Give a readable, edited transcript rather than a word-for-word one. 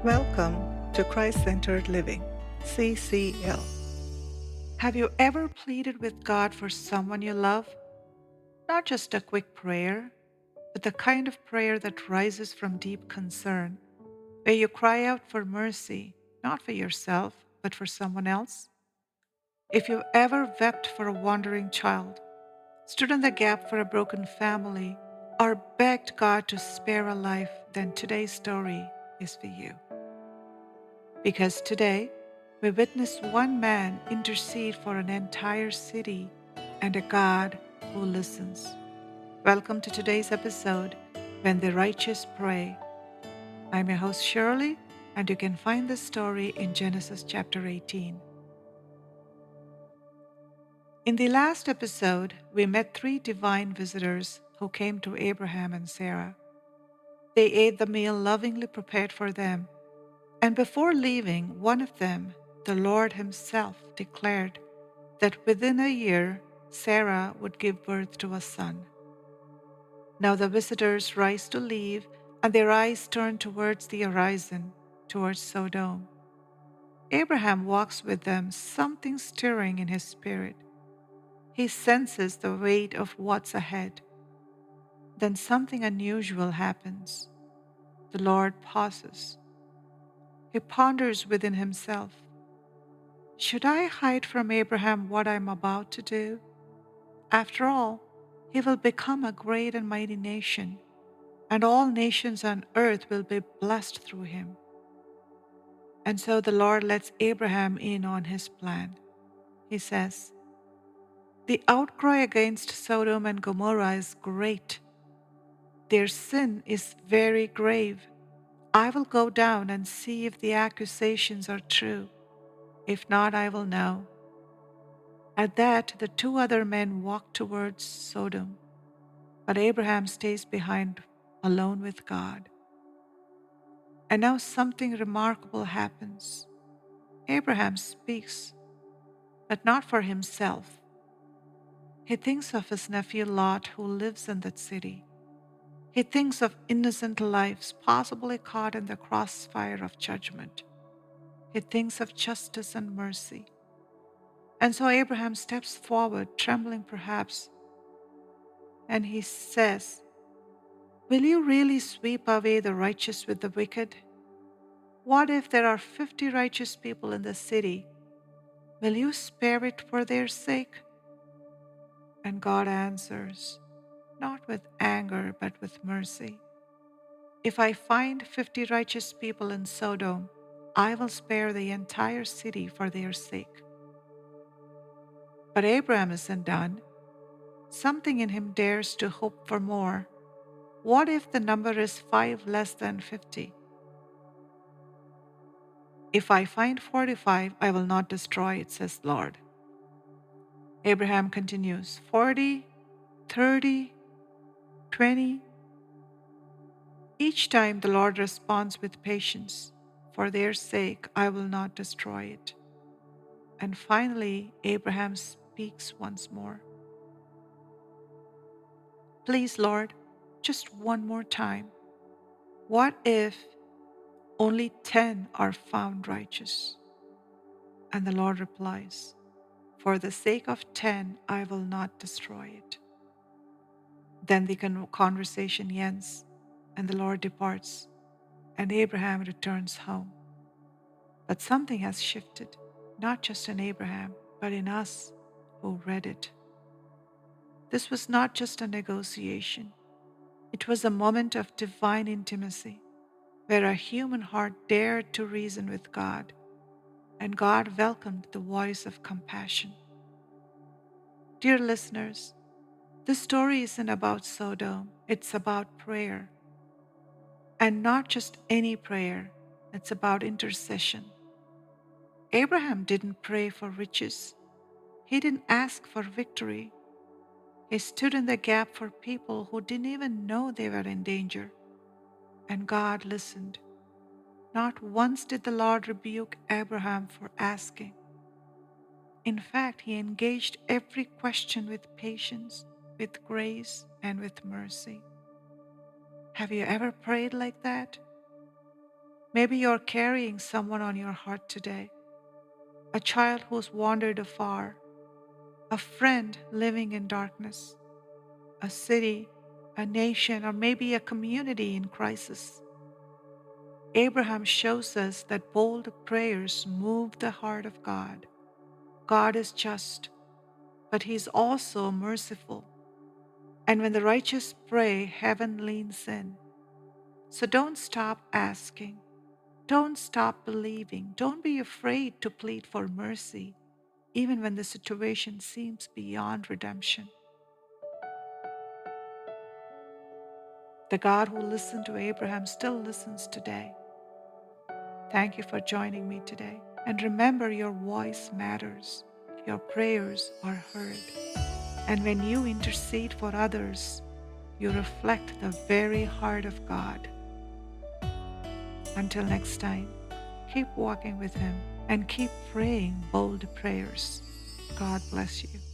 Welcome to Christ-Centered Living, CCL. Have you ever pleaded with God for someone you love? Not just a quick prayer, but the kind of prayer that rises from deep concern, where you cry out for mercy, not for yourself, but for someone else? If you've ever wept for a wandering child, stood in the gap for a broken family, or begged God to spare a life, then today's story is for you. Because today, we witness one man intercede for an entire city and a God who listens. Welcome to today's episode, When the Righteous Pray. I'm your host Shirley, and you can find this story in Genesis chapter 18. In the last episode, we met three divine visitors who came to Abraham and Sarah. They ate the meal lovingly prepared for them. And before leaving, one of them, the Lord Himself, declared that within a year Sarah would give birth to a son. Now the visitors rise to leave, and their eyes turn towards the horizon, towards Sodom. Abraham walks with them, something stirring in his spirit. He senses the weight of what's ahead. Then something unusual happens. The Lord pauses. He ponders within himself. Should I hide from Abraham what I am about to do? After all, he will become a great and mighty nation, and all nations on earth will be blessed through him. And so the Lord lets Abraham in on his plan. He says, "The outcry against Sodom and Gomorrah is great. Their sin is very grave. I will go down and see if the accusations are true. If not, I will know." At that, the two other men walk towards Sodom, but Abraham stays behind alone with God. And now something remarkable happens. Abraham speaks, but not for himself. He thinks of his nephew Lot, who lives in that city. He thinks of innocent lives possibly caught in the crossfire of judgment. He thinks of justice and mercy. And so Abraham steps forward, trembling perhaps, and he says, "Will you really sweep away the righteous with the wicked? What if there are 50 righteous people in the city? Will you spare it for their sake?" And God answers, not with anger, but with mercy. "If I find 50 righteous people in Sodom, I will spare the entire city for their sake." But Abraham isn't done. Something in him dares to hope for more. What if the number is 5 less than 50? "If I find 45, I will not destroy it," says the Lord. Abraham continues, 40, 30, 20. Each time the Lord responds with patience, "For their sake, I will not destroy it." And finally, Abraham speaks once more. "Please, Lord, just one more time. What if only 10 are found righteous?" And the Lord replies, "For the sake of 10, I will not destroy it." Then the conversation ends, and the Lord departs, and Abraham returns home. But something has shifted, not just in Abraham, but in us who read it. This was not just a negotiation. It was a moment of divine intimacy, where a human heart dared to reason with God, and God welcomed the voice of compassion. Dear listeners, this story isn't about Sodom, it's about prayer. And not just any prayer, it's about intercession. Abraham didn't pray for riches. He didn't ask for victory. He stood in the gap for people who didn't even know they were in danger. And God listened. Not once did the Lord rebuke Abraham for asking. In fact, He engaged every question with patience, with grace, and with mercy. Have you ever prayed like that? Maybe you're carrying someone on your heart today, a child who's wandered afar, a friend living in darkness, a city, a nation, or maybe a community in crisis. Abraham shows us that bold prayers move the heart of God. God is just, but He's also merciful. And when the righteous pray, heaven leans in. So don't stop asking. Don't stop believing. Don't be afraid to plead for mercy, even when the situation seems beyond redemption. The God who listened to Abraham still listens today. Thank you for joining me today. And remember, your voice matters. Your prayers are heard. And when you intercede for others, you reflect the very heart of God. Until next time, keep walking with Him and keep praying bold prayers. God bless you.